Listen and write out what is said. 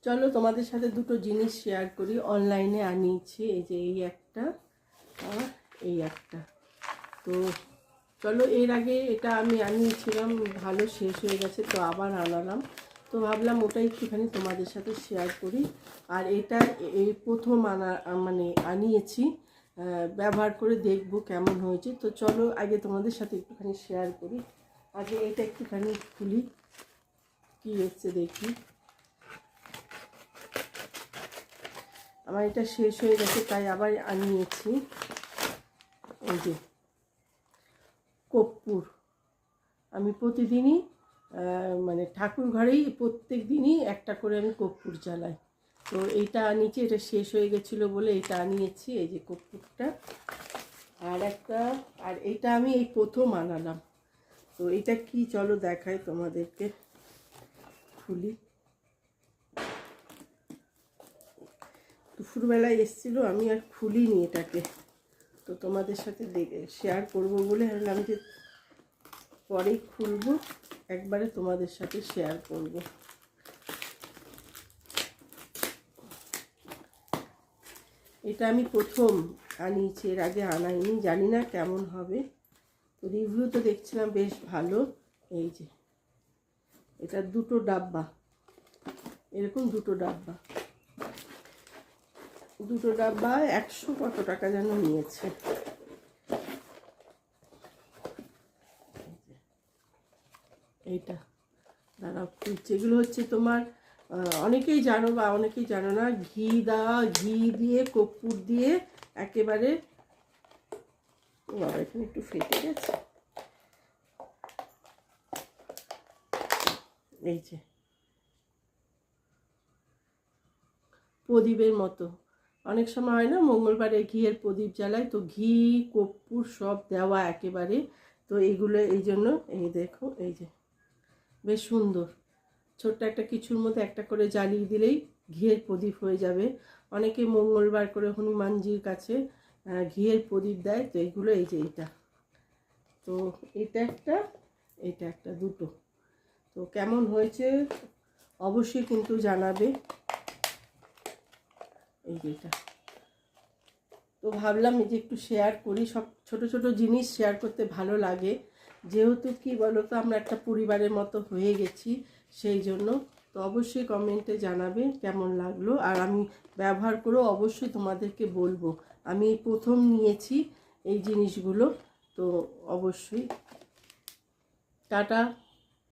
চলো তোমাদের সাথে দুটো জিনিস শেয়ার করি। অনলাইনে আনিয়েছি, এই যে এই একটা আর এই একটা। তো চলো, এর আগে এটা আমি আনিয়েছিলাম, ভালো শেষ হয়ে গেছে, তো আবার আনালাম। তো ভাবলাম ওটা একটুখানি তোমাদের সাথে শেয়ার করি। আর এটা এই প্রথম আনিয়েছি, ব্যবহার করে দেখব কেমন হয়েছে। তো চলো আগে তোমাদের সাথে একটুখানি শেয়ার করি। আগে এটা একটুখানি খুলি, কি হচ্ছে দেখি। আমার এটা শেষ হয়ে গেছে, তাই আবার আনিয়েছি। এই যে কর্পূর, আমি প্রতিদিনই ঠাকুর ঘরেই প্রত্যেক দিনই একটা করে আমি কর্পূর জ্বালাই। তো এইটা আনিয়েছি, এটা শেষ হয়ে গেছিলো বলে এটা আনিয়েছি, এই যে কর্পূরটা। আর এইটা আমি এই প্রথম আনালাম। তো এটা কি, চলো দেখাই তোমাদেরকে, খুলি। দুপুরবেলায় এসেছিলো, আমি আর খুলিনি এটাকে। তো তোমাদের সাথে শেয়ার করবো বলে ভাবলাম যে পরেই খুলবো, একবারে তোমাদের সাথে শেয়ার করব। এটা আমি প্রথম আনিয়েছি, এর আগে আনাইনি, জানি না কেমন হবে। তো রিভিউ তো দেখছিলাম বেশ ভালো। এই যে এটা দুটো ডাব্বা, এরকম দুটো ডাব্বা 100 কত টাকা যেন নিয়েছে। এইটা দাঁড়াও, যেগুলো হচ্ছে তোমার অনেকেই জানো বা অনেকেই জানো না, ঘি দিয়ে কর্পূর দিয়ে একেবারে, বাবা এখানে একটু ফেটে গেছে। এই যে প্রদীপের মতো, অনেক সময় হয় না মঙ্গলবারে ঘিয়ের প্রদীপ জ্বালায়, তো ঘি কর্পূর সব দেওয়া একেবারে। তো এইগুলো এই জন্য, এই দেখো, এই যে বেশ সুন্দর, ছোট্ট একটা কিছুর মধ্যে একটা করে জ্বালিয়ে দিলেই ঘিয়ের প্রদীপ হয়ে যাবে। অনেকে মঙ্গলবার করে হনুমানজির কাছে ঘিয়ের প্রদীপ দেয়। তো এইগুলো, এই যে এইটা, তো এটা একটা দুটো। তো কেমন হয়েছে অবশ্যই কিন্তু জানাবে। এই যে এটা, তো ভাবলাম এই যে একটু শেয়ার করি, সব ছোট ছোট জিনিস শেয়ার করতে ভালো লাগে, যেহেতু কি বলো তো আমরা একটা পরিবারের মতো হয়ে গেছি, সেই জন্য। তো অবশ্যই কমেন্টে জানাবে কেমন লাগলো, আর আমি ব্যবহার করেও অবশ্যই তোমাদেরকে বলবো। আমি এই প্রথম নিয়েছি এই জিনিসগুলো, তো অবশ্যই। টাটা।